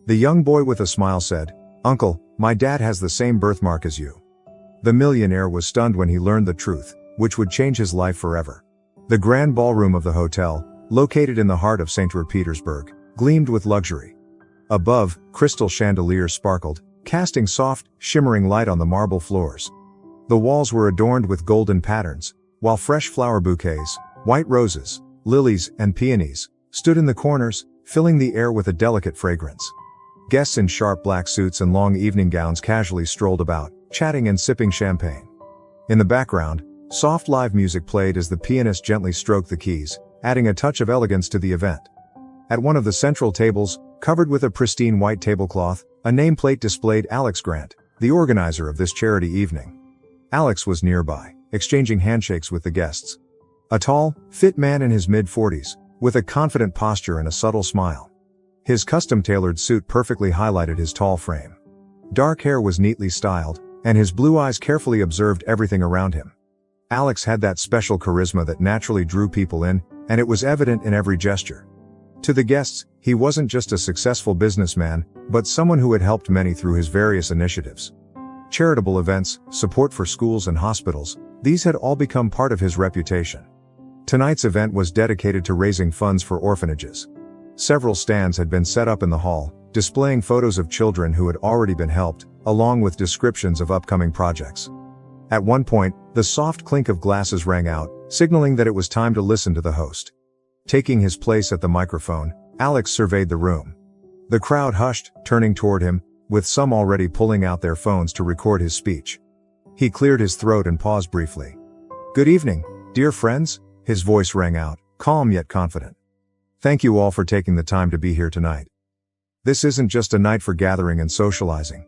The young boy with a smile said, "Uncle, my dad has the same birthmark as you." The millionaire was stunned when he learned the truth, which would change his life forever. The grand ballroom of the hotel, located in the heart of St. Petersburg, gleamed with luxury. Above, crystal chandeliers sparkled, casting soft, shimmering light on the marble floors. The walls were adorned with golden patterns, while fresh flower bouquets, white roses, lilies, and peonies, stood in the corners, filling the air with a delicate fragrance. Guests in sharp black suits and long evening gowns casually strolled about, chatting and sipping champagne. In the background, soft live music played as the pianist gently stroked the keys, adding a touch of elegance to the event. At one of the central tables, covered with a pristine white tablecloth, a nameplate displayed Alex Grant, the organizer of this charity evening. Alex was nearby, exchanging handshakes with the guests. A tall, fit man in his mid-40s, with a confident posture and a subtle smile. His custom-tailored suit perfectly highlighted his tall frame. Dark hair was neatly styled, and his blue eyes carefully observed everything around him. Alex had that special charisma that naturally drew people in, and it was evident in every gesture. To the guests, he wasn't just a successful businessman, but someone who had helped many through his various initiatives. Charitable events, support for schools and hospitals, these had all become part of his reputation. Tonight's event was dedicated to raising funds for orphanages. Several stands had been set up in the hall, displaying photos of children who had already been helped, along with descriptions of upcoming projects. At one point, the soft clink of glasses rang out, signaling that it was time to listen to the host. Taking his place at the microphone, Alex surveyed the room. The crowd hushed, turning toward him, with some already pulling out their phones to record his speech. He cleared his throat and paused briefly. "Good evening, dear friends," his voice rang out, calm yet confident. "Thank you all for taking the time to be here tonight. This isn't just a night for gathering and socializing.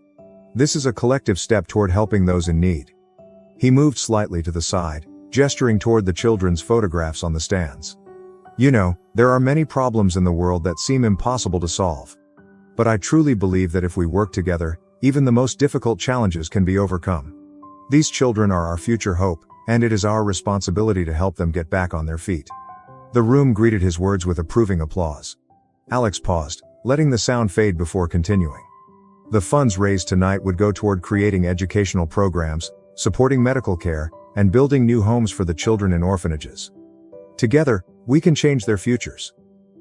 This is a collective step toward helping those in need." He moved slightly to the side, gesturing toward the children's photographs on the stands. "You know, there are many problems in the world that seem impossible to solve. But I truly believe that if we work together, even the most difficult challenges can be overcome. These children are our future hope, and it is our responsibility to help them get back on their feet." The room greeted his words with approving applause. Alex paused, letting the sound fade before continuing. The funds raised tonight would go toward creating educational programs, supporting medical care, and building new homes for the children in orphanages. Together, we can change their futures.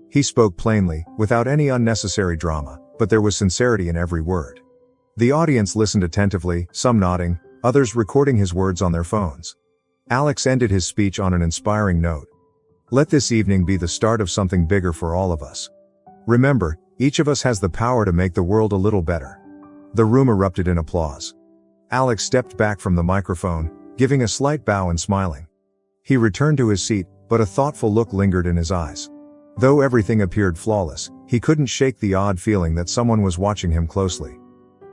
He spoke plainly, without any unnecessary drama, but there was sincerity in every word. The audience listened attentively, some nodding, others recording his words on their phones. Alex ended his speech on an inspiring note. "Let this evening be the start of something bigger for all of us. Remember, each of us has the power to make the world a little better." The room erupted in applause. Alex stepped back from the microphone, giving a slight bow and smiling. He returned to his seat, but a thoughtful look lingered in his eyes. Though everything appeared flawless, he couldn't shake the odd feeling that someone was watching him closely.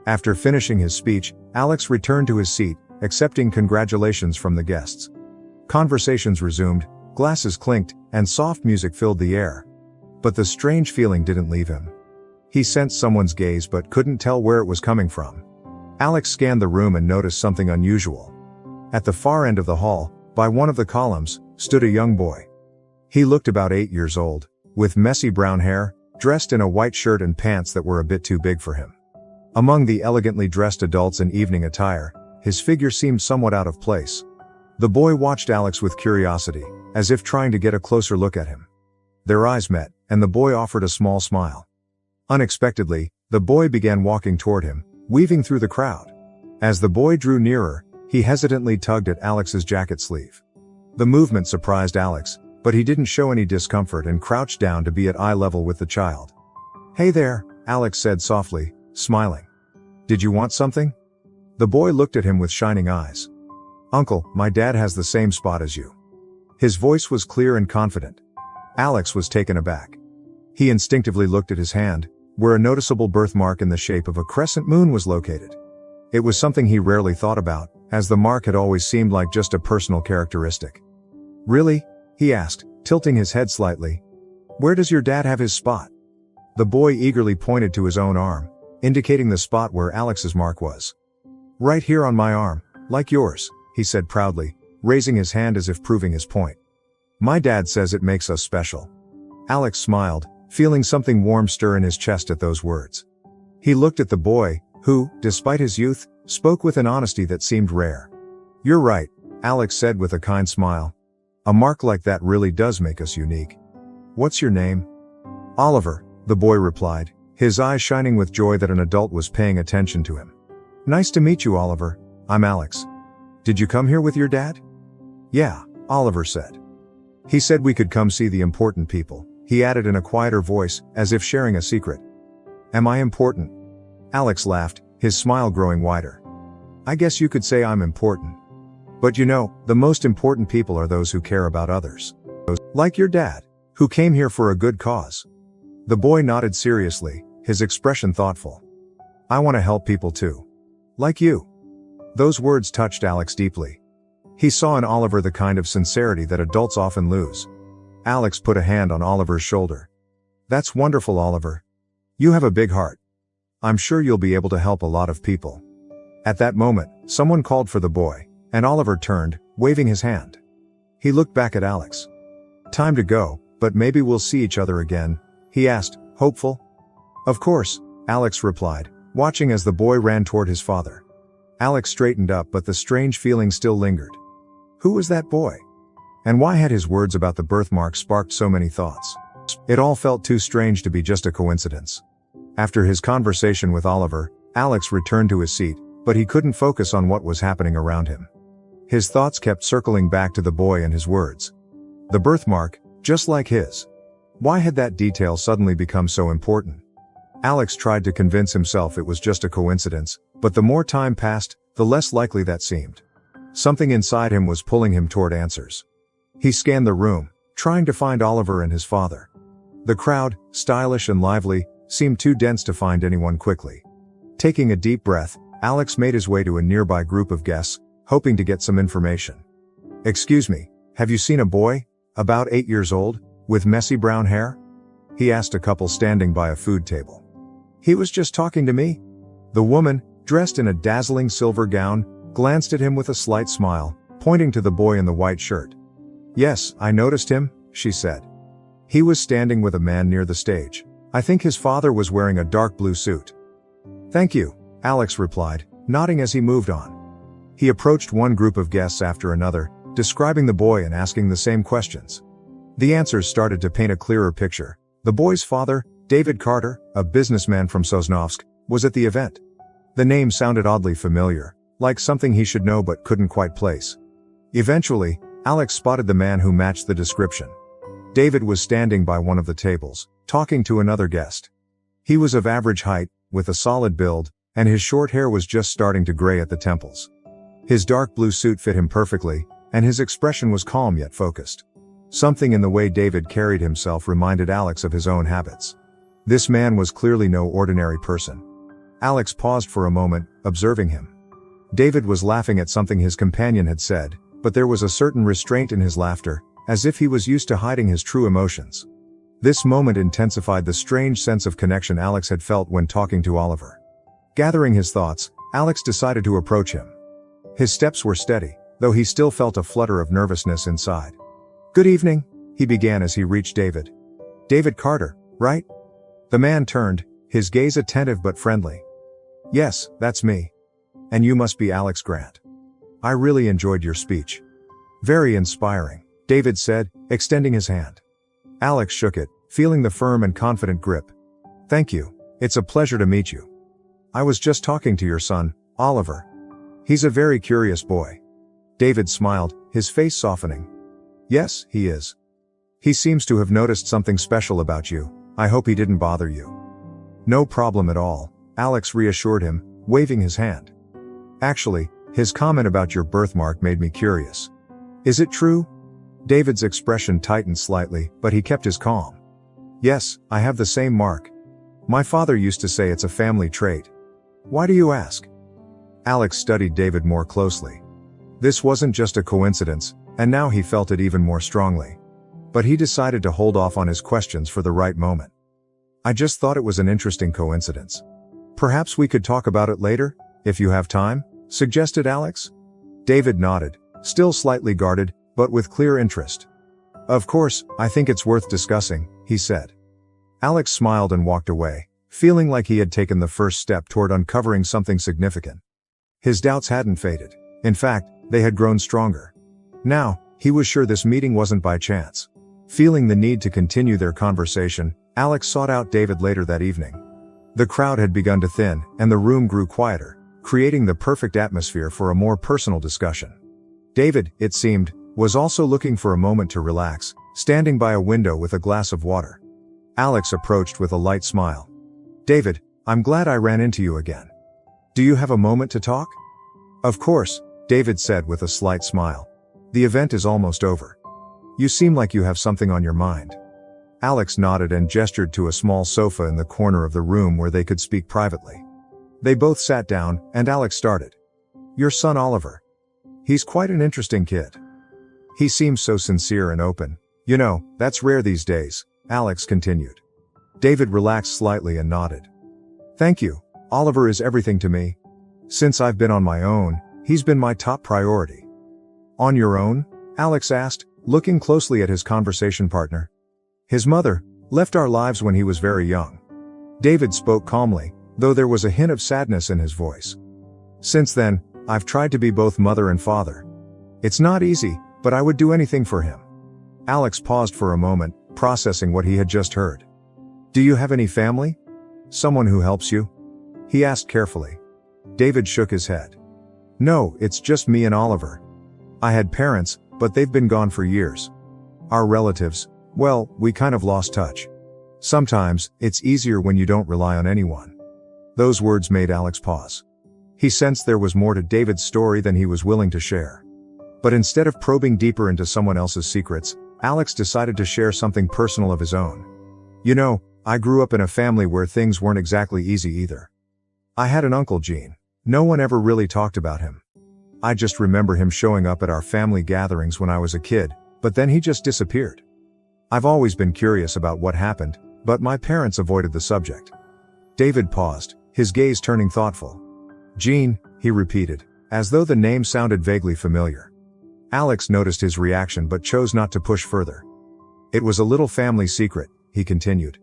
After finishing his speech, Alex returned to his seat, accepting congratulations from the guests. Conversations resumed, glasses clinked, and soft music filled the air. But the strange feeling didn't leave him. He sensed someone's gaze but couldn't tell where it was coming from. Alex scanned the room and noticed something unusual. At the far end of the hall, by one of the columns, stood a young boy. He looked about 8 years old, with messy brown hair, dressed in a white shirt and pants that were a bit too big for him. Among the elegantly dressed adults in evening attire, his figure seemed somewhat out of place. The boy watched Alex with curiosity, as if trying to get a closer look at him. Their eyes met, and the boy offered a small smile. Unexpectedly, the boy began walking toward him, weaving through the crowd. As the boy drew nearer, he hesitantly tugged at Alex's jacket sleeve. The movement surprised Alex, but he didn't show any discomfort and crouched down to be at eye level with the child. "Hey there," Alex said softly, smiling. "Did you want something?" The boy looked at him with shining eyes. "Uncle, my dad has the same spot as you." His voice was clear and confident. Alex was taken aback. He instinctively looked at his hand, where a noticeable birthmark in the shape of a crescent moon was located. It was something he rarely thought about, as the mark had always seemed like just a personal characteristic. "Really?" he asked, tilting his head slightly. "Where does your dad have his spot?" The boy eagerly pointed to his own arm, indicating the spot where Alex's mark was. "Right here on my arm, like yours," he said proudly, raising his hand as if proving his point. "My dad says it makes us special." Alex smiled, feeling something warm stir in his chest at those words. He looked at the boy, who, despite his youth, spoke with an honesty that seemed rare. "You're right," Alex said with a kind smile. "A mark like that really does make us unique." "What's your name?" "Oliver," the boy replied, his eyes shining with joy that an adult was paying attention to him. "Nice to meet you, Oliver. I'm Alex. Did you come here with your dad?" "Yeah," Oliver said. "He said we could come see the important people," he added in a quieter voice, as if sharing a secret. "Am I important?" Alex laughed, his smile growing wider. "I guess you could say I'm important. But you know, the most important people are those who care about others. Like your dad, who came here for a good cause." The boy nodded seriously, his expression thoughtful. "I want to help people too. Like you." Those words touched Alex deeply. He saw in Oliver the kind of sincerity that adults often lose. Alex put a hand on Oliver's shoulder. "That's wonderful, Oliver. You have a big heart. I'm sure you'll be able to help a lot of people." At that moment, someone called for the boy, and Oliver turned, waving his hand. He looked back at Alex. "Time to go, but maybe we'll see each other again," he asked, hopeful. "Of course," Alex replied, watching as the boy ran toward his father. Alex straightened up, but the strange feeling still lingered. Who was that boy? And why had his words about the birthmark sparked so many thoughts? It all felt too strange to be just a coincidence. After his conversation with Oliver, Alex returned to his seat, but he couldn't focus on what was happening around him. His thoughts kept circling back to the boy and his words. The birthmark, just like his. Why had that detail suddenly become so important? Alex tried to convince himself it was just a coincidence, but the more time passed, the less likely that seemed. Something inside him was pulling him toward answers. He scanned the room, trying to find Oliver and his father. The crowd, stylish and lively, seemed too dense to find anyone quickly. Taking a deep breath, Alex made his way to a nearby group of guests, hoping to get some information. "Excuse me, have you seen a boy, about 8 years old, with messy brown hair?" he asked a couple standing by a food table. "He was just talking to me." The woman, dressed in a dazzling silver gown, glanced at him with a slight smile, pointing to the boy in the white shirt. "Yes, I noticed him," she said. "He was standing with a man near the stage. I think his father was wearing a dark blue suit." "Thank you," Alex replied, nodding as he moved on. He approached one group of guests after another, describing the boy and asking the same questions. The answers started to paint a clearer picture. The boy's father, David Carter, a businessman from Sosnovsk, was at the event. The name sounded oddly familiar, like something he should know but couldn't quite place. Eventually, Alex spotted the man who matched the description. David was standing by one of the tables, talking to another guest. He was of average height, with a solid build, and his short hair was just starting to gray at the temples. His dark blue suit fit him perfectly, and his expression was calm yet focused. Something in the way David carried himself reminded Alex of his own habits. This man was clearly no ordinary person. Alex paused for a moment, observing him. David was laughing at something his companion had said, but there was a certain restraint in his laughter, as if he was used to hiding his true emotions. This moment intensified the strange sense of connection Alex had felt when talking to Oliver. Gathering his thoughts, Alex decided to approach him. His steps were steady, though he still felt a flutter of nervousness inside. "Good evening," he began as he reached David. "David Carter, right?" The man turned, his gaze attentive but friendly. "Yes, that's me. And you must be Alex Grant. I really enjoyed your speech." "Very inspiring," David said, extending his hand. Alex shook it, feeling the firm and confident grip. "Thank you. It's a pleasure to meet you. I was just talking to your son, Oliver. He's a very curious boy." David smiled, his face softening. "Yes, he is. He seems to have noticed something special about you. I hope he didn't bother you." "No problem at all," Alex reassured him, waving his hand. "Actually, his comment about your birthmark made me curious. Is it true?" David's expression tightened slightly, but he kept his calm. "Yes, I have the same mark. My father used to say it's a family trait." "Why do you ask?" Alex studied David more closely. This wasn't just a coincidence, and now he felt it even more strongly. But he decided to hold off on his questions for the right moment. "I just thought it was an interesting coincidence. Perhaps we could talk about it later, if you have time," suggested Alex. David nodded, still slightly guarded, but with clear interest. "Of course, I think it's worth discussing," he said. Alex smiled and walked away, feeling like he had taken the first step toward uncovering something significant. His doubts hadn't faded. In fact, they had grown stronger. Now, he was sure this meeting wasn't by chance. Feeling the need to continue their conversation, Alex sought out David later that evening. The crowd had begun to thin, and the room grew quieter, creating the perfect atmosphere for a more personal discussion. David, it seemed, was also looking for a moment to relax, standing by a window with a glass of water. Alex approached with a light smile. "David, I'm glad I ran into you again. Do you have a moment to talk?" "Of course," David said with a slight smile. "The event is almost over. You seem like you have something on your mind." Alex nodded and gestured to a small sofa in the corner of the room where they could speak privately. They both sat down, and Alex started. "Your son Oliver. He's quite an interesting kid. He seems so sincere and open. You know, that's rare these days," Alex continued. David relaxed slightly and nodded. "Thank you. Oliver is everything to me. Since I've been on my own, he's been my top priority." "On your own?" Alex asked, looking closely at his conversation partner. "His mother left our lives when he was very young." David spoke calmly, though there was a hint of sadness in his voice. "Since then, I've tried to be both mother and father. It's not easy, but I would do anything for him." Alex paused for a moment, processing what he had just heard. "Do you have any family? Someone who helps you?" he asked carefully. David shook his head. "No, it's just me and Oliver. I had parents, but they've been gone for years. Our relatives, well, we kind of lost touch. Sometimes, it's easier when you don't rely on anyone." Those words made Alex pause. He sensed there was more to David's story than he was willing to share. But instead of probing deeper into someone else's secrets, Alex decided to share something personal of his own. "You know, I grew up in a family where things weren't exactly easy either. I had an uncle Gene. No one ever really talked about him. I just remember him showing up at our family gatherings when I was a kid, but then he just disappeared. I've always been curious about what happened, but my parents avoided the subject." David paused, his gaze turning thoughtful. "Gene," he repeated, as though the name sounded vaguely familiar. Alex noticed his reaction but chose not to push further. "It was a little family secret," he continued.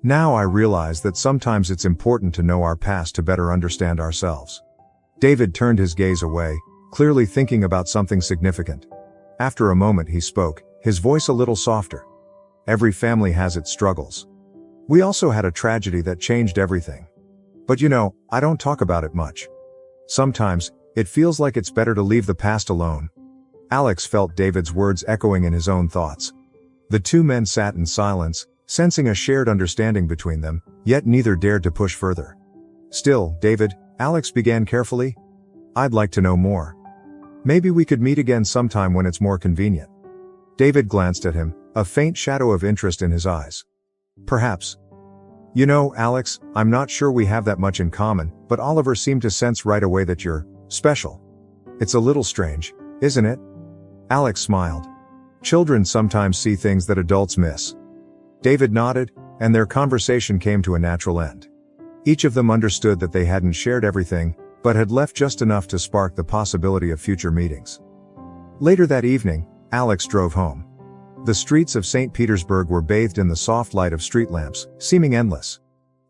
"Now I realize that sometimes it's important to know our past to better understand ourselves." David turned his gaze away, clearly thinking about something significant. After a moment he spoke, his voice a little softer. "Every family has its struggles. We also had a tragedy that changed everything. But you know, I don't talk about it much. Sometimes, it feels like it's better to leave the past alone." Alex felt David's words echoing in his own thoughts. The two men sat in silence, sensing a shared understanding between them, yet neither dared to push further. "Still, David," Alex began carefully, "I'd like to know more. Maybe we could meet again sometime when it's more convenient." David glanced at him, a faint shadow of interest in his eyes. "Perhaps. You know, Alex, I'm not sure we have that much in common, but Oliver seemed to sense right away that you're special. It's a little strange, isn't it?" Alex smiled. "Children sometimes see things that adults miss." David nodded, and their conversation came to a natural end. Each of them understood that they hadn't shared everything, but had left just enough to spark the possibility of future meetings. Later that evening, Alex drove home. The streets of St. Petersburg were bathed in the soft light of street lamps, seeming endless.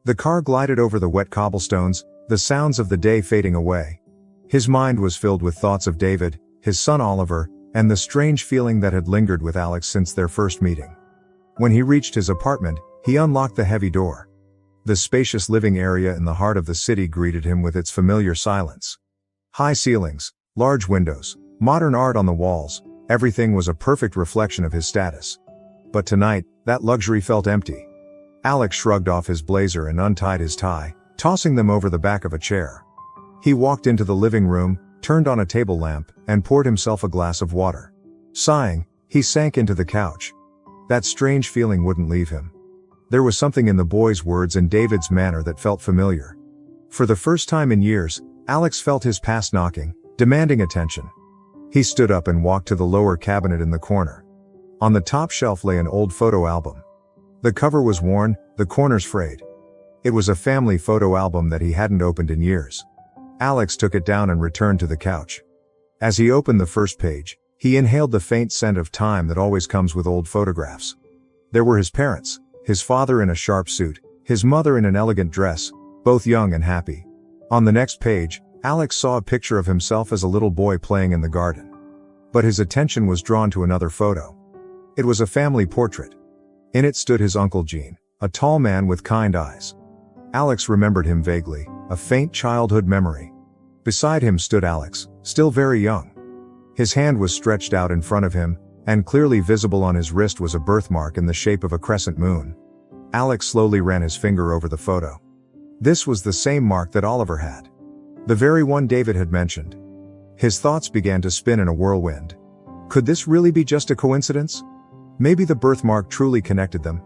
The car glided over the wet cobblestones, the sounds of the day fading away. His mind was filled with thoughts of David, his son Oliver, and the strange feeling that had lingered with Alex since their first meeting. When he reached his apartment, he unlocked the heavy door. The spacious living area in the heart of the city greeted him with its familiar silence. High ceilings, large windows, modern art on the walls, everything was a perfect reflection of his status. But tonight, that luxury felt empty. Alex shrugged off his blazer and untied his tie, tossing them over the back of a chair. He walked into the living room, turned on a table lamp, and poured himself a glass of water. Sighing, he sank into the couch. That strange feeling wouldn't leave him. There was something in the boy's words and David's manner that felt familiar. For the first time in years, Alex felt his past knocking, demanding attention. He stood up and walked to the lower cabinet in the corner. On the top shelf lay an old photo album. The cover was worn, the corners frayed. It was a family photo album that he hadn't opened in years. Alex took it down and returned to the couch. As he opened the first page, he inhaled the faint scent of time that always comes with old photographs. There were his parents, his father in a sharp suit, his mother in an elegant dress, both young and happy. On the next page, Alex saw a picture of himself as a little boy playing in the garden. But his attention was drawn to another photo. It was a family portrait. In it stood his Uncle Gene, a tall man with kind eyes. Alex remembered him vaguely, a faint childhood memory. Beside him stood Alex, still very young. His hand was stretched out in front of him, and clearly visible on his wrist was a birthmark in the shape of a crescent moon. Alex slowly ran his finger over the photo. This was the same mark that Oliver had. The very one David had mentioned. His thoughts began to spin in a whirlwind. Could this really be just a coincidence? Maybe the birthmark truly connected them.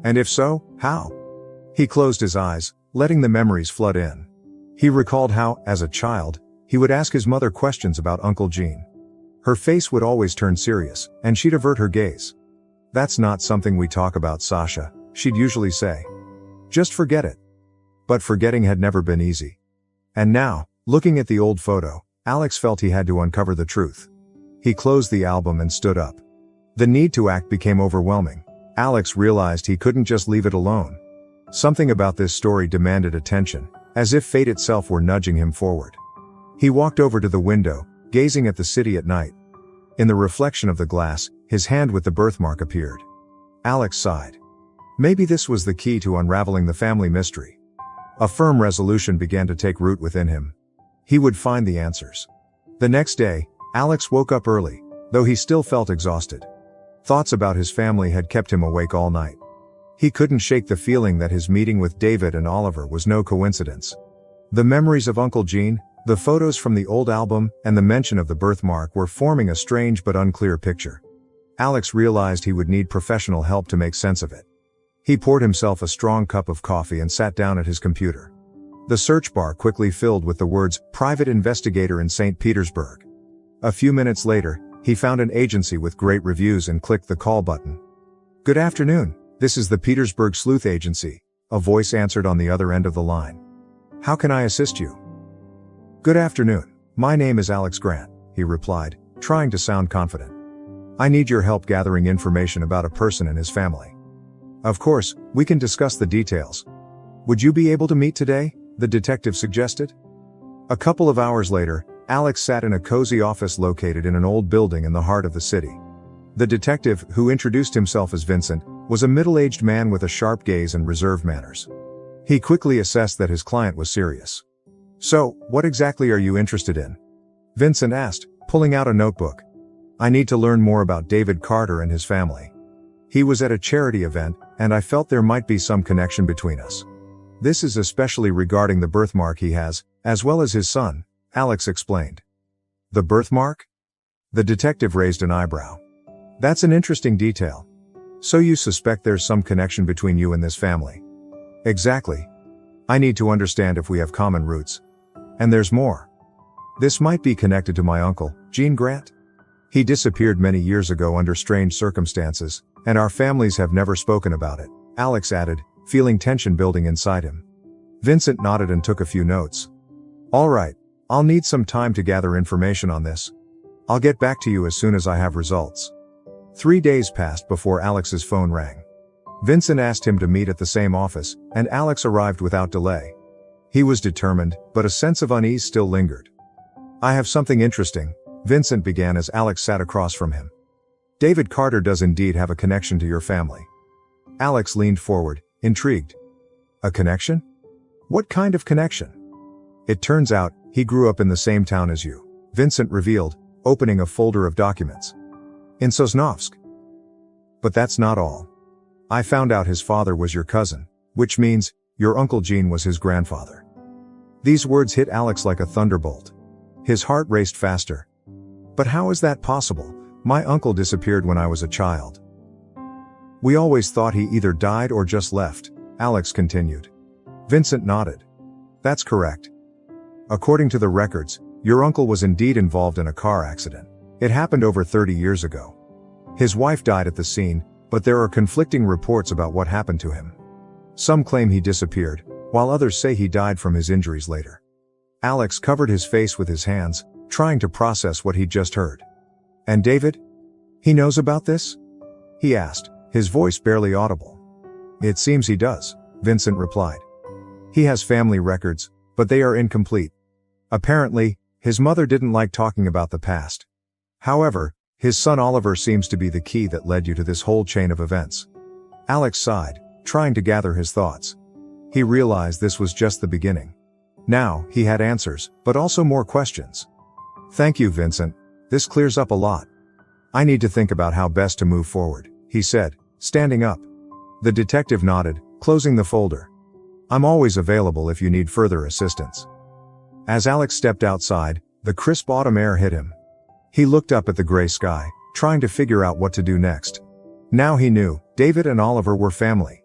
And if so, how? He closed his eyes, letting the memories flood in. He recalled how, as a child, he would ask his mother questions about Uncle Gene. Her face would always turn serious, and she'd avert her gaze. "That's not something we talk about, Sasha," she'd usually say. "Just forget it." But forgetting had never been easy. And now, looking at the old photo, Alex felt he had to uncover the truth. He closed the album and stood up. The need to act became overwhelming. Alex realized he couldn't just leave it alone. Something about this story demanded attention, as if fate itself were nudging him forward. He walked over to the window, gazing at the city at night. In the reflection of the glass, his hand with the birthmark appeared. Alex sighed. Maybe this was the key to unraveling the family mystery. A firm resolution began to take root within him. He would find the answers. The next day, Alex woke up early, though he still felt exhausted. Thoughts about his family had kept him awake all night. He couldn't shake the feeling that his meeting with David and Oliver was no coincidence. The memories of Uncle Gene, the photos from the old album, and the mention of the birthmark were forming a strange but unclear picture. Alex realized he would need professional help to make sense of it. He poured himself a strong cup of coffee and sat down at his computer. The search bar quickly filled with the words, "Private Investigator in St. Petersburg." A few minutes later, he found an agency with great reviews and clicked the call button. "Good afternoon, this is the Petersburg Sleuth Agency," a voice answered on the other end of the line. "How can I assist you?" "Good afternoon, my name is Alex Grant," he replied, trying to sound confident. "I need your help gathering information about a person and his family." "Of course, we can discuss the details. Would you be able to meet today?" the detective suggested. A couple of hours later, Alex sat in a cozy office located in an old building in the heart of the city. The detective, who introduced himself as Vincent, was a middle-aged man with a sharp gaze and reserved manners. He quickly assessed that his client was serious. "So, what exactly are you interested in?" Vincent asked, pulling out a notebook. "I need to learn more about David Carter and his family. He was at a charity event, and I felt there might be some connection between us. This is especially regarding the birthmark he has, as well as his son," Alex explained. "The birthmark?" The detective raised an eyebrow. "That's an interesting detail. So you suspect there's some connection between you and this family?" "Exactly. I need to understand if we have common roots. And there's more. This might be connected to my uncle, Gene Grant. He disappeared many years ago under strange circumstances, and our families have never spoken about it," Alex added, feeling tension building inside him. Vincent nodded and took a few notes. "All right, I'll need some time to gather information on this. I'll get back to you as soon as I have results." 3 days passed before Alex's phone rang. Vincent asked him to meet at the same office, and Alex arrived without delay. He was determined, but a sense of unease still lingered. "I have something interesting," Vincent began as Alex sat across from him. "David Carter does indeed have a connection to your family." Alex leaned forward, intrigued. "A connection? What kind of connection?" "It turns out, he grew up in the same town as you," Vincent revealed, opening a folder of documents. "In Sosnovsk. But that's not all. I found out his father was your cousin, which means, your Uncle Gene was his grandfather." These words hit Alex like a thunderbolt. His heart raced faster. "But how is that possible? My uncle disappeared when I was a child." "We always thought he either died or just left," Alex continued. Vincent nodded. "That's correct. According to the records, your uncle was indeed involved in a car accident. It happened over 30 years ago. His wife died at the scene, but there are conflicting reports about what happened to him. Some claim he disappeared, while others say he died from his injuries later." Alex covered his face with his hands, trying to process what he'd just heard. "And David? He knows about this?" he asked, his voice barely audible. "It seems he does," Vincent replied. He has family records, but they are incomplete. Apparently, his mother didn't like talking about the past. However, his son Oliver seems to be the key that led you to this whole chain of events. Alex sighed, trying to gather his thoughts. He realized this was just the beginning. Now, he had answers, but also more questions. Thank you, Vincent. This clears up a lot. I need to think about how best to move forward, he said, standing up. The detective nodded, closing the folder. I'm always available if you need further assistance. As Alex stepped outside, the crisp autumn air hit him. He looked up at the gray sky, trying to figure out what to do next. Now he knew, David and Oliver were family.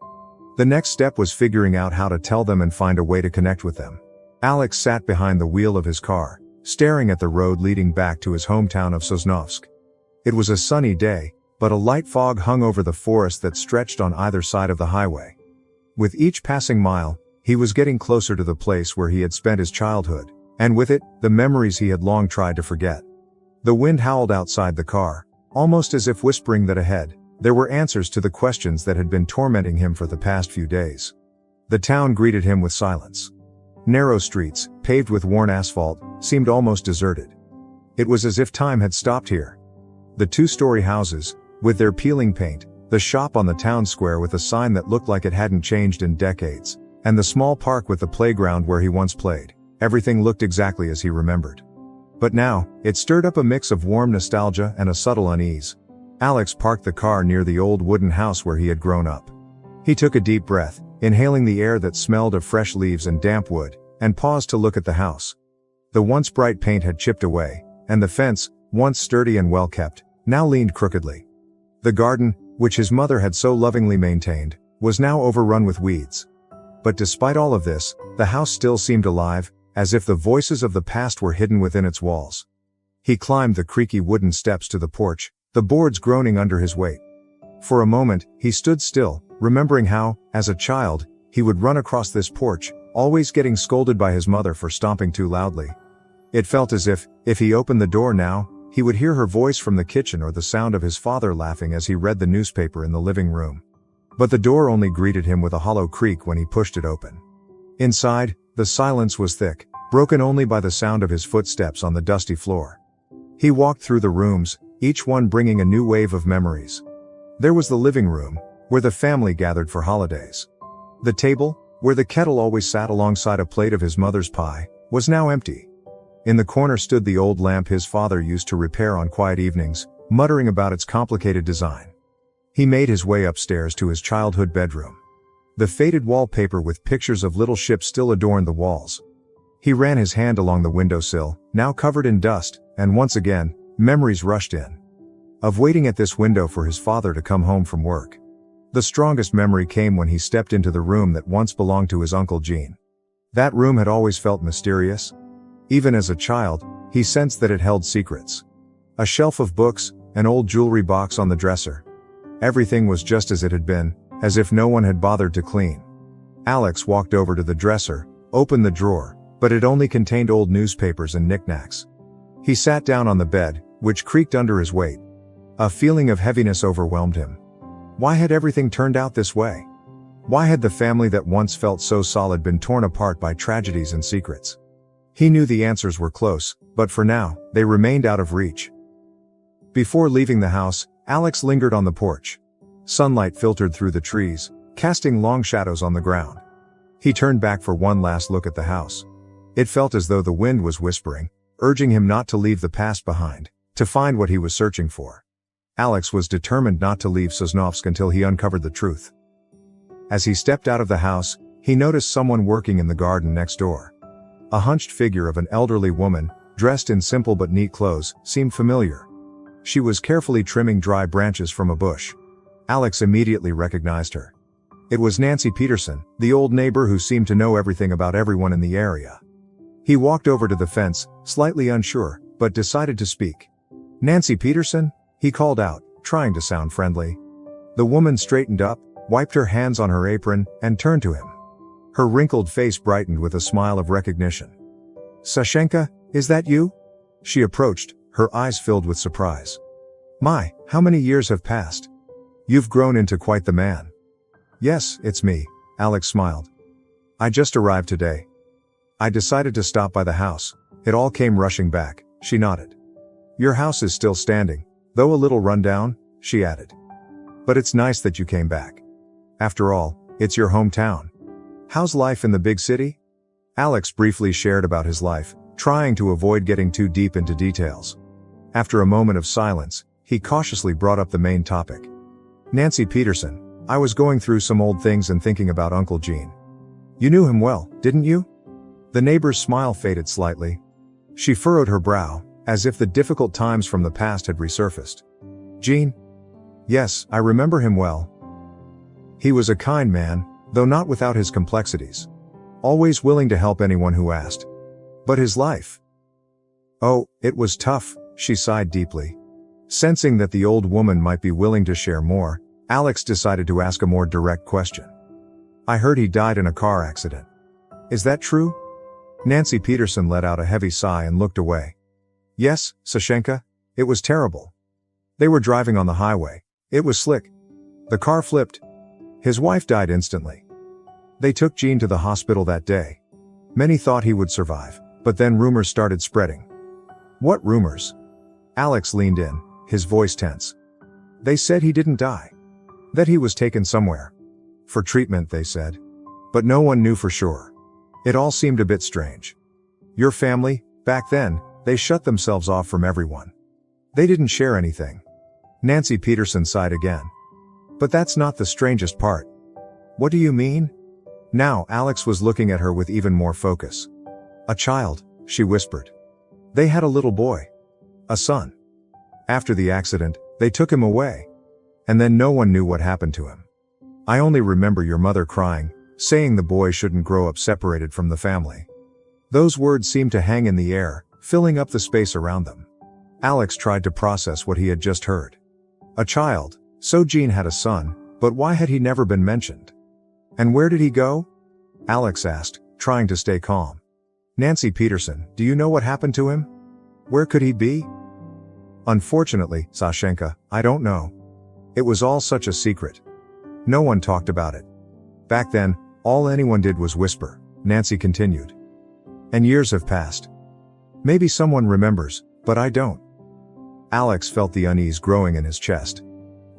The next step was figuring out how to tell them and find a way to connect with them. Alex sat behind the wheel of his car, staring at the road leading back to his hometown of Sosnovsk. It was a sunny day, but a light fog hung over the forest that stretched on either side of the highway. With each passing mile, he was getting closer to the place where he had spent his childhood, and with it, the memories he had long tried to forget. The wind howled outside the car, almost as if whispering that ahead, there were answers to the questions that had been tormenting him for the past few days. The town greeted him with silence. Narrow streets, paved with worn asphalt, seemed almost deserted. It was as if time had stopped here. The two-story houses, with their peeling paint, the shop on the town square with a sign that looked like it hadn't changed in decades, and the small park with the playground where he once played, everything looked exactly as he remembered. But now, it stirred up a mix of warm nostalgia and a subtle unease. Alex parked the car near the old wooden house where he had grown up. He took a deep breath, inhaling the air that smelled of fresh leaves and damp wood, and paused to look at the house. The once bright paint had chipped away, and the fence, once sturdy and well kept, now leaned crookedly. The garden, which his mother had so lovingly maintained, was now overrun with weeds. But despite all of this, the house still seemed alive, as if the voices of the past were hidden within its walls. He climbed the creaky wooden steps to the porch, the boards groaning under his weight. For a moment, he stood still, remembering how, as a child, he would run across this porch, always getting scolded by his mother for stomping too loudly. It felt as if he opened the door now, he would hear her voice from the kitchen or the sound of his father laughing as he read the newspaper in the living room. But the door only greeted him with a hollow creak when he pushed it open. Inside, the silence was thick, broken only by the sound of his footsteps on the dusty floor. He walked through the rooms, each one bringing a new wave of memories. There was the living room, where the family gathered for holidays. The table, where the kettle always sat alongside a plate of his mother's pie, was now empty. In the corner stood the old lamp his father used to repair on quiet evenings, muttering about its complicated design. He made his way upstairs to his childhood bedroom. The faded wallpaper with pictures of little ships still adorned the walls. He ran his hand along the windowsill, now covered in dust, and once again, memories rushed in. Of waiting at this window for his father to come home from work. The strongest memory came when he stepped into the room that once belonged to his Uncle Gene. That room had always felt mysterious. Even as a child, he sensed that it held secrets. A shelf of books, an old jewelry box on the dresser. Everything was just as it had been, as if no one had bothered to clean. Alex walked over to the dresser, opened the drawer, but it only contained old newspapers and knickknacks. He sat down on the bed, which creaked under his weight. A feeling of heaviness overwhelmed him. Why had everything turned out this way? Why had the family that once felt so solid been torn apart by tragedies and secrets? He knew the answers were close, but for now, they remained out of reach. Before leaving the house, Alex lingered on the porch. Sunlight filtered through the trees, casting long shadows on the ground. He turned back for one last look at the house. It felt as though the wind was whispering, urging him not to leave the past behind, to find what he was searching for. Alex was determined not to leave Sosnovsk until he uncovered the truth. As he stepped out of the house, he noticed someone working in the garden next door. A hunched figure of an elderly woman, dressed in simple but neat clothes, seemed familiar. She was carefully trimming dry branches from a bush. Alex immediately recognized her. It was Nancy Peterson, the old neighbor who seemed to know everything about everyone in the area. He walked over to the fence, slightly unsure, but decided to speak. "Nancy Peterson?" he called out, trying to sound friendly. The woman straightened up, wiped her hands on her apron, and turned to him. Her wrinkled face brightened with a smile of recognition. "Sashenka, is that you?" She approached, her eyes filled with surprise. "My, how many years have passed? You've grown into quite the man." "Yes, it's me," Alex smiled. I just arrived today. I decided to stop by the house. It all came rushing back, she nodded. Your house is still standing, though a little run down, she added. But it's nice that you came back. After all, it's your hometown. How's life in the big city? Alex briefly shared about his life, trying to avoid getting too deep into details. After a moment of silence, he cautiously brought up the main topic. Nancy Peterson, I was going through some old things and thinking about Uncle Gene. You knew him well, didn't you? The neighbor's smile faded slightly. She furrowed her brow, as if the difficult times from the past had resurfaced. Gene? Yes, I remember him well. He was a kind man, though not without his complexities. Always willing to help anyone who asked. But his life? Oh, it was tough, she sighed deeply. Sensing that the old woman might be willing to share more, Alex decided to ask a more direct question. I heard he died in a car accident. Is that true? Nancy Peterson let out a heavy sigh and looked away. Yes, Sashenka, it was terrible. They were driving on the highway. It was slick. The car flipped. His wife died instantly. They took Gene to the hospital that day. Many thought he would survive, but then rumors started spreading. What rumors? Alex leaned in, his voice tense. They said he didn't die. That he was taken somewhere. For treatment, they said. But no one knew for sure. It all seemed a bit strange. Your family, back then, they shut themselves off from everyone. They didn't share anything. Nancy Peterson sighed again. But that's not the strangest part. What do you mean? Now Alex was looking at her with even more focus. A child, she whispered. They had a little boy. A son. After the accident, they took him away. And then no one knew what happened to him. I only remember your mother crying, saying the boy shouldn't grow up separated from the family. Those words seemed to hang in the air, filling up the space around them. Alex tried to process what he had just heard. A child, so Gene had a son, but why had he never been mentioned? And where did he go? Alex asked, trying to stay calm. Nancy Peterson, do you know what happened to him? Where could he be? Unfortunately, Sashenka, I don't know. It was all such a secret. No one talked about it. Back then, all anyone did was whisper, Nancy continued. And years have passed. Maybe someone remembers, but I don't. Alex felt the unease growing in his chest.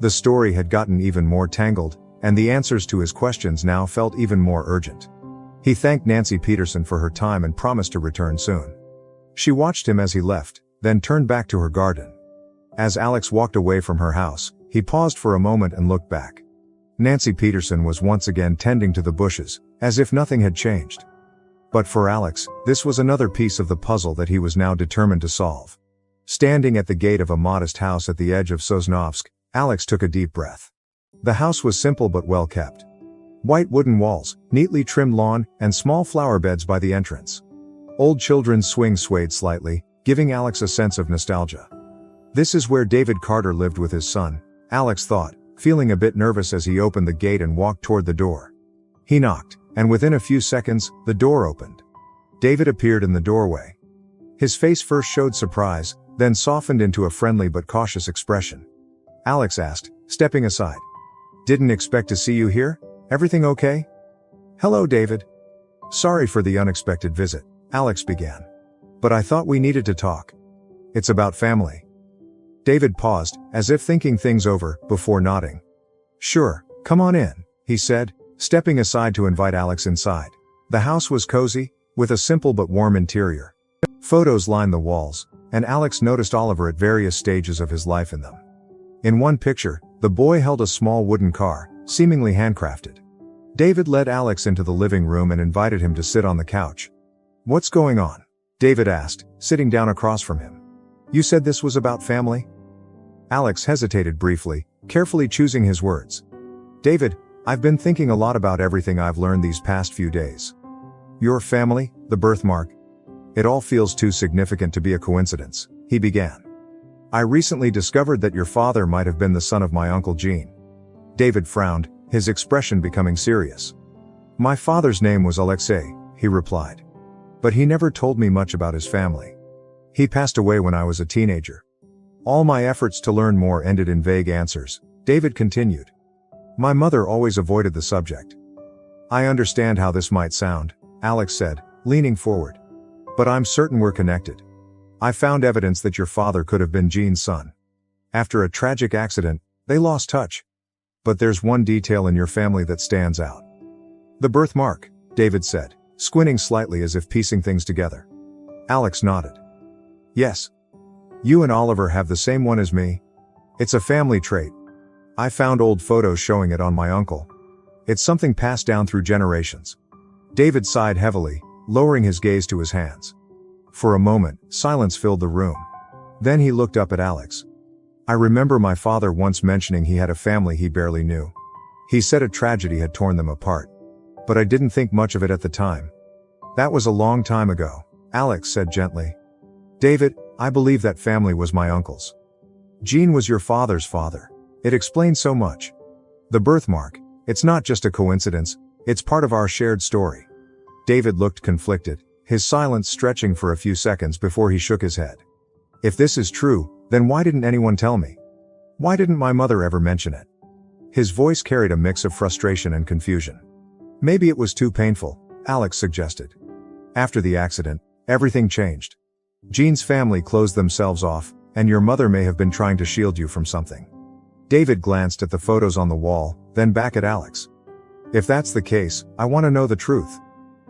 The story had gotten even more tangled, and the answers to his questions now felt even more urgent. He thanked Nancy Peterson for her time and promised to return soon. She watched him as he left, then turned back to her garden. As Alex walked away from her house, he paused for a moment and looked back. Nancy Peterson was once again tending to the bushes, as if nothing had changed. But for Alex, this was another piece of the puzzle that he was now determined to solve. Standing at the gate of a modest house at the edge of Sosnovsk, Alex took a deep breath. The house was simple but well kept. White wooden walls, neatly trimmed lawn, and small flower beds by the entrance. Old children's swing swayed slightly, giving Alex a sense of nostalgia. This is where David Carter lived with his son, Alex thought, feeling a bit nervous as he opened the gate and walked toward the door. He knocked, and within a few seconds, the door opened. David appeared in the doorway. His face first showed surprise, then softened into a friendly but cautious expression. Alex asked, stepping aside. Didn't expect to see you here? Everything okay? Hello, David. Sorry for the unexpected visit, Alex began. But I thought we needed to talk. It's about family. David paused, as if thinking things over, before nodding. Sure, come on in, he said, stepping aside to invite Alex inside. The house was cozy, with a simple but warm interior. Photos lined the walls, and Alex noticed Oliver at various stages of his life in them. In one picture, the boy held a small wooden car, seemingly handcrafted. David led Alex into the living room and invited him to sit on the couch. What's going on? David asked, sitting down across from him. You said this was about family? Alex hesitated briefly, carefully choosing his words. David, I've been thinking a lot about everything I've learned these past few days. Your family, the birthmark. It all feels too significant to be a coincidence, he began. I recently discovered that your father might have been the son of my Uncle Gene. David frowned, his expression becoming serious. My father's name was Alexei, he replied. But he never told me much about his family. He passed away when I was a teenager. All my efforts to learn more ended in vague answers, David continued. My mother always avoided the subject. I understand how this might sound, Alex said, leaning forward. But I'm certain we're connected. I found evidence that your father could have been Jean's son. After a tragic accident, they lost touch. But there's one detail in your family that stands out. The birthmark, David said, squinting slightly as if piecing things together. Alex nodded. Yes. You and Oliver have the same one as me. It's a family trait. I found old photos showing it on my uncle. It's something passed down through generations. David sighed heavily, lowering his gaze to his hands. For a moment, silence filled the room. Then he looked up at Alex. I remember my father once mentioning he had a family he barely knew. He said a tragedy had torn them apart. But I didn't think much of it at the time. That was a long time ago, Alex said gently. David, I believe that family was my uncle's. Jean was your father's father. It explains so much. The birthmark, it's not just a coincidence, it's part of our shared story. David looked conflicted, his silence stretching for a few seconds before he shook his head. If this is true, then why didn't anyone tell me? Why didn't my mother ever mention it? His voice carried a mix of frustration and confusion. Maybe it was too painful, Alex suggested. After the accident, everything changed. Jean's family closed themselves off, and your mother may have been trying to shield you from something. David glanced at the photos on the wall, then back at Alex. If that's the case, I want to know the truth.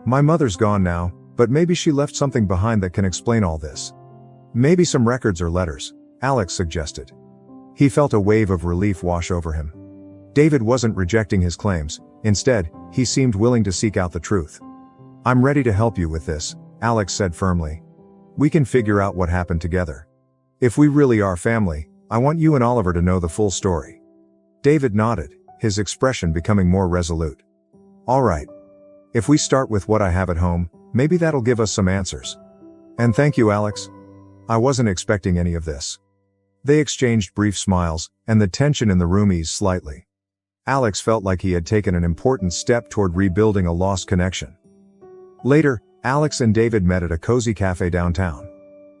My mother's gone now, but maybe she left something behind that can explain all this. Maybe some records or letters, Alex suggested. He felt a wave of relief wash over him. David wasn't rejecting his claims. Instead, he seemed willing to seek out the truth. I'm ready to help you with this, Alex said firmly. We can figure out what happened together. If we really are family, I want you and Oliver to know the full story. David nodded, his expression becoming more resolute. All right. If we start with what I have at home, maybe that'll give us some answers. And thank you, Alex. I wasn't expecting any of this. They exchanged brief smiles, and the tension in the room eased slightly. Alex felt like he had taken an important step toward rebuilding a lost connection. Later, Alex and David met at a cozy cafe downtown.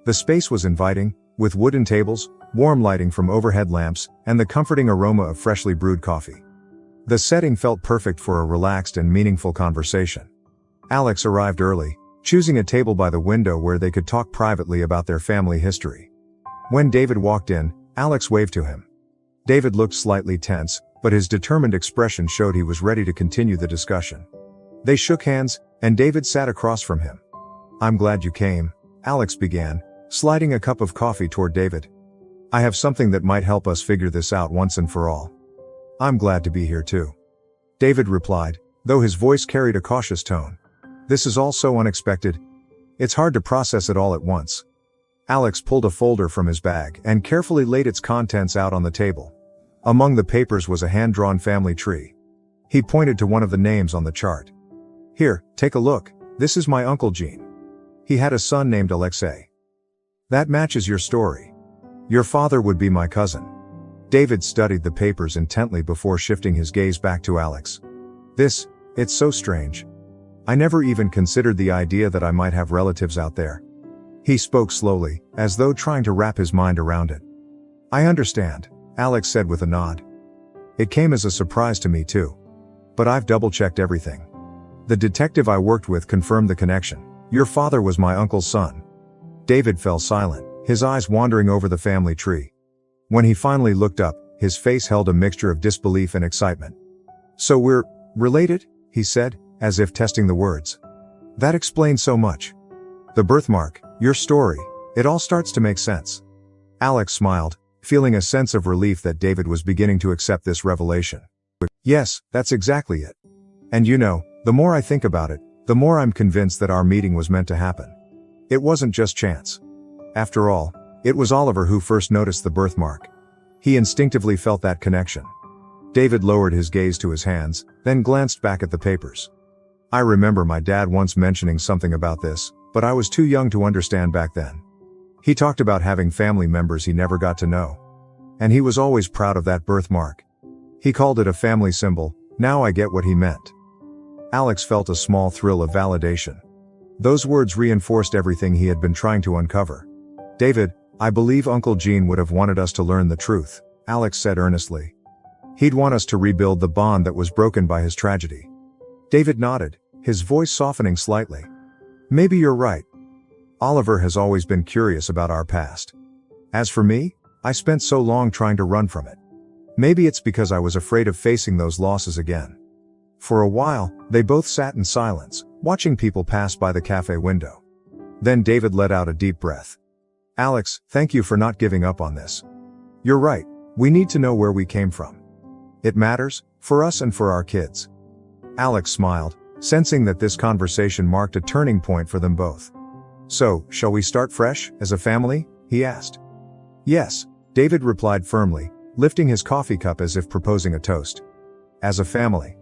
The space was inviting, with wooden tables, warm lighting from overhead lamps, and the comforting aroma of freshly brewed coffee. The setting felt perfect for a relaxed and meaningful conversation. Alex arrived early, choosing a table by the window where they could talk privately about their family history. When David walked in, Alex waved to him. David looked slightly tense, but his determined expression showed he was ready to continue the discussion. They shook hands, and David sat across from him. I'm glad you came, Alex began, sliding a cup of coffee toward David. I have something that might help us figure this out once and for all. I'm glad to be here too. David replied, though his voice carried a cautious tone. This is all so unexpected. It's hard to process it all at once. Alex pulled a folder from his bag and carefully laid its contents out on the table. Among the papers was a hand-drawn family tree. He pointed to one of the names on the chart. Here, take a look. This is my Uncle Jean. He had a son named Alexei. That matches your story. Your father would be my cousin. David studied the papers intently before shifting his gaze back to Alex. It's so strange. I never even considered the idea that I might have relatives out there. He spoke slowly, as though trying to wrap his mind around it. I understand, Alex said with a nod. It came as a surprise to me too. But I've double-checked everything. The detective I worked with confirmed the connection. Your father was my uncle's son. David fell silent, his eyes wandering over the family tree. When he finally looked up, his face held a mixture of disbelief and excitement. So we're related? He said, as if testing the words. That explains so much. The birthmark, your story, it all starts to make sense. Alex smiled, feeling a sense of relief that David was beginning to accept this revelation. Yes, that's exactly it. And you know, the more I think about it, the more I'm convinced that our meeting was meant to happen. It wasn't just chance. After all, it was Oliver who first noticed the birthmark. He instinctively felt that connection. David lowered his gaze to his hands, then glanced back at the papers. I remember my dad once mentioning something about this, but I was too young to understand back then. He talked about having family members he never got to know. And he was always proud of that birthmark. He called it a family symbol. Now I get what he meant. Alex felt a small thrill of validation. Those words reinforced everything he had been trying to uncover. David, I believe Uncle Jean would have wanted us to learn the truth, Alex said earnestly. He'd want us to rebuild the bond that was broken by his tragedy. David nodded, his voice softening slightly. Maybe you're right. Oliver has always been curious about our past. As for me, I spent so long trying to run from it. Maybe it's because I was afraid of facing those losses again. For a while, they both sat in silence, watching people pass by the cafe window. Then David let out a deep breath. Alex, thank you for not giving up on this. You're right, we need to know where we came from. It matters, for us and for our kids. Alex smiled, sensing that this conversation marked a turning point for them both. So, shall we start fresh, as a family? He asked. Yes, David replied firmly, lifting his coffee cup as if proposing a toast. As a family.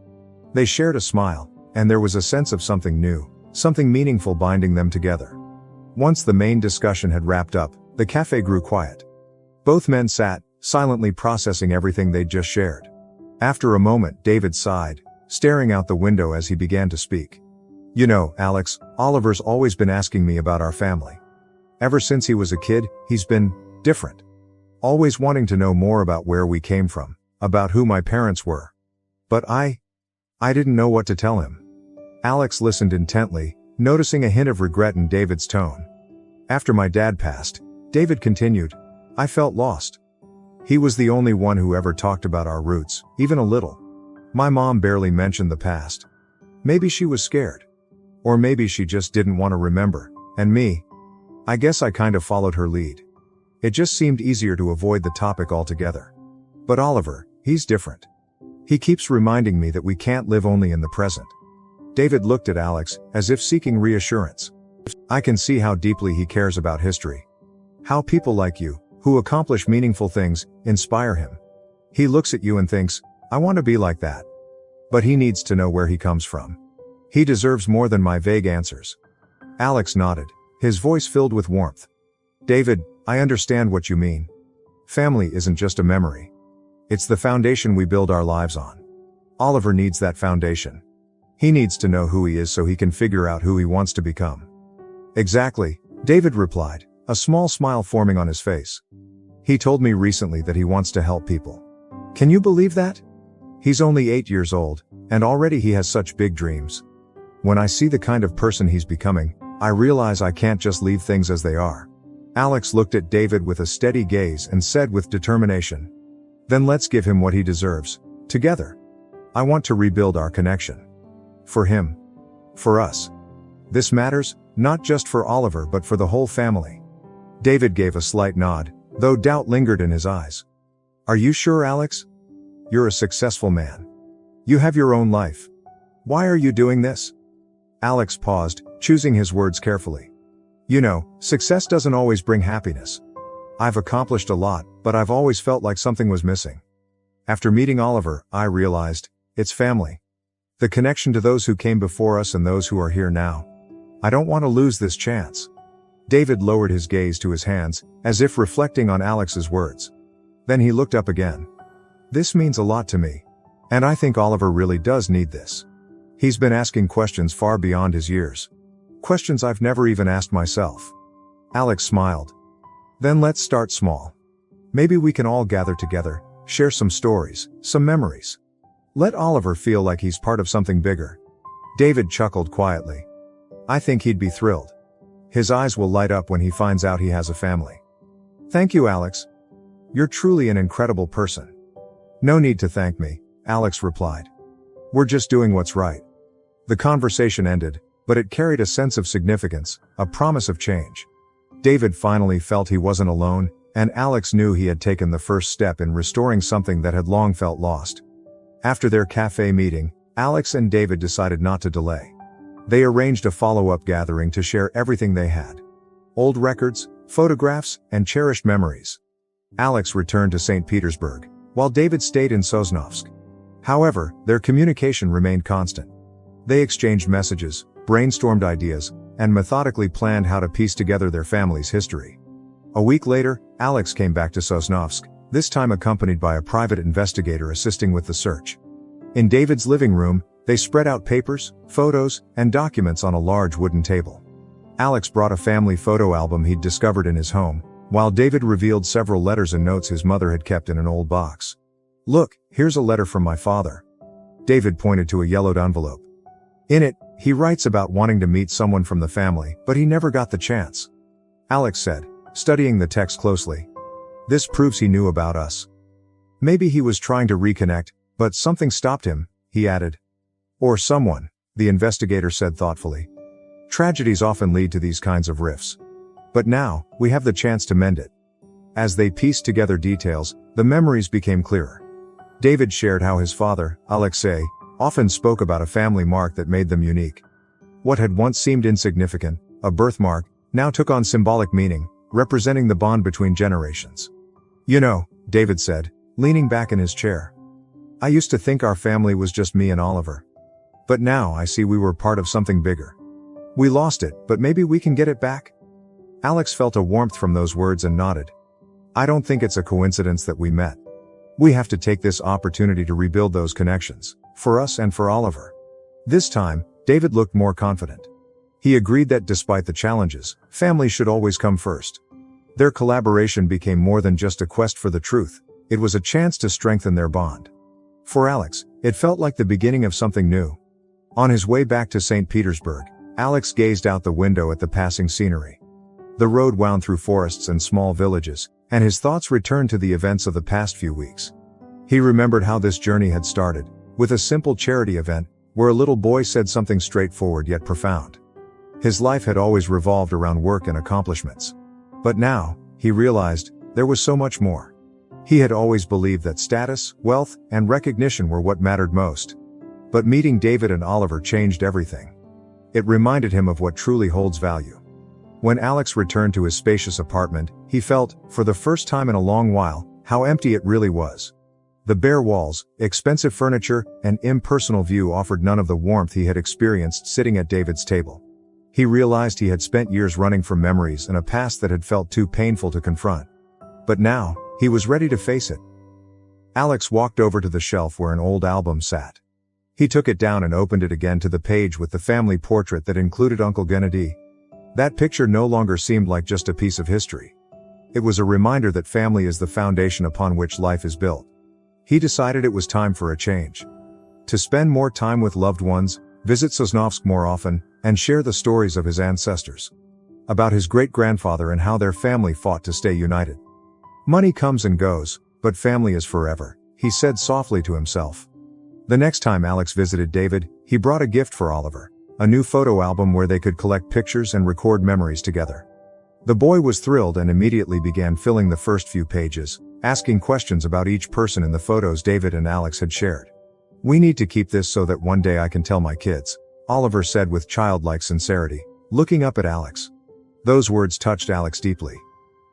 They shared a smile, and there was a sense of something new, something meaningful binding them together. Once the main discussion had wrapped up, the cafe grew quiet. Both men sat, silently processing everything they'd just shared. After a moment, David sighed, staring out the window as he began to speak. You know, Alex, Oliver's always been asking me about our family. Ever since he was a kid, he's been different. Always wanting to know more about where we came from, about who my parents were. But I didn't know what to tell him. Alex listened intently, noticing a hint of regret in David's tone. After my dad passed, David continued, I felt lost. He was the only one who ever talked about our roots, even a little. My mom barely mentioned the past. Maybe she was scared. Or maybe she just didn't want to remember, and me? I guess I kind of followed her lead. It just seemed easier to avoid the topic altogether. But Oliver, he's different. He keeps reminding me that we can't live only in the present. David looked at Alex, as if seeking reassurance. I can see how deeply he cares about history. How people like you, who accomplish meaningful things, inspire him. He looks at you and thinks, I want to be like that. But he needs to know where he comes from. He deserves more than my vague answers. Alex nodded, his voice filled with warmth. David, I understand what you mean. Family isn't just a memory. It's the foundation we build our lives on. Oliver needs that foundation. He needs to know who he is so he can figure out who he wants to become. Exactly, David replied, a small smile forming on his face. He told me recently that he wants to help people. Can you believe that? He's only 8 years old, and already he has such big dreams. When I see the kind of person he's becoming, I realize I can't just leave things as they are. Alex looked at David with a steady gaze and said with determination, then let's give him what he deserves, together. I want to rebuild our connection. For him. For us. This matters, not just for Oliver but for the whole family. David gave a slight nod, though doubt lingered in his eyes. Are you sure, Alex? You're a successful man. You have your own life. Why are you doing this? Alex paused, choosing his words carefully. You know, success doesn't always bring happiness. I've accomplished a lot, but I've always felt like something was missing. After meeting Oliver, I realized, it's family. The connection to those who came before us and those who are here now. I don't want to lose this chance. David lowered his gaze to his hands, as if reflecting on Alex's words. Then he looked up again. This means a lot to me. And I think Oliver really does need this. He's been asking questions far beyond his years. Questions I've never even asked myself. Alex smiled. Then let's start small. Maybe we can all gather together, share some stories, some memories. Let Oliver feel like he's part of something bigger. David chuckled quietly. I think he'd be thrilled. His eyes will light up when he finds out he has a family. Thank you, Alex. You're truly an incredible person. No need to thank me, Alex replied. We're just doing what's right. The conversation ended, but it carried a sense of significance, a promise of change. David finally felt he wasn't alone, and Alex knew he had taken the first step in restoring something that had long felt lost. After their cafe meeting, Alex and David decided not to delay. They arranged a follow-up gathering to share everything they had. Old records, photographs, and cherished memories. Alex returned to St. Petersburg, while David stayed in Sosnovsk. However, their communication remained constant. They exchanged messages, brainstormed ideas, and methodically planned how to piece together their family's history. A week later, Alex came back to Sosnovsk, this time accompanied by a private investigator assisting with the search. In David's living room, they spread out papers, photos, and documents on a large wooden table. Alex brought a family photo album he'd discovered in his home, while David revealed several letters and notes his mother had kept in an old box. Look, here's a letter from my father. David pointed to a yellowed envelope. In it, he writes about wanting to meet someone from the family, but he never got the chance. Alex said, studying the text closely. This proves he knew about us. Maybe he was trying to reconnect, but something stopped him, he added. Or someone, the investigator said thoughtfully. Tragedies often lead to these kinds of rifts. But now, we have the chance to mend it. As they pieced together details, the memories became clearer. David shared how his father, Alexei, often spoke about a family mark that made them unique. What had once seemed insignificant, a birthmark, now took on symbolic meaning, representing the bond between generations. You know, David said, leaning back in his chair. I used to think our family was just me and Oliver. But now I see we were part of something bigger. We lost it, but maybe we can get it back? Alex felt a warmth from those words and nodded. I don't think it's a coincidence that we met. We have to take this opportunity to rebuild those connections, for us and for Oliver. This time, David looked more confident. He agreed that despite the challenges, family should always come first. Their collaboration became more than just a quest for the truth, it was a chance to strengthen their bond. For Alex, it felt like the beginning of something new. On his way back to St. Petersburg, Alex gazed out the window at the passing scenery. The road wound through forests and small villages, and his thoughts returned to the events of the past few weeks. He remembered how this journey had started, with a simple charity event, where a little boy said something straightforward yet profound. His life had always revolved around work and accomplishments. But now, he realized, there was so much more. He had always believed that status, wealth, and recognition were what mattered most. But meeting David and Oliver changed everything. It reminded him of what truly holds value. When Alex returned to his spacious apartment, he felt, for the first time in a long while, how empty it really was. The bare walls, expensive furniture, and impersonal view offered none of the warmth he had experienced sitting at David's table. He realized he had spent years running from memories and a past that had felt too painful to confront. But now, he was ready to face it. Alex walked over to the shelf where an old album sat. He took it down and opened it again to the page with the family portrait that included Uncle Gennady. That picture no longer seemed like just a piece of history. It was a reminder that family is the foundation upon which life is built. He decided it was time for a change. To spend more time with loved ones, visit Sosnovsk more often, and share the stories of his ancestors. About his great-grandfather and how their family fought to stay united. Money comes and goes, but family is forever, he said softly to himself. The next time Alex visited David, he brought a gift for Oliver, a new photo album where they could collect pictures and record memories together. The boy was thrilled and immediately began filling the first few pages, asking questions about each person in the photos David and Alex had shared. We need to keep this so that one day I can tell my kids, Oliver said with childlike sincerity, looking up at Alex. Those words touched Alex deeply.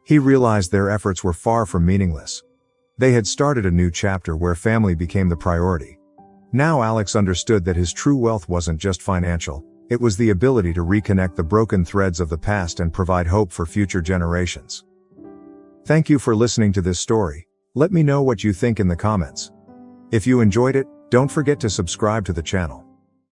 He realized their efforts were far from meaningless. They had started a new chapter where family became the priority. Now Alex understood that his true wealth wasn't just financial, it was the ability to reconnect the broken threads of the past and provide hope for future generations. Thank you for listening to this story. Let me know what you think in the comments. If you enjoyed it, don't forget to subscribe to the channel.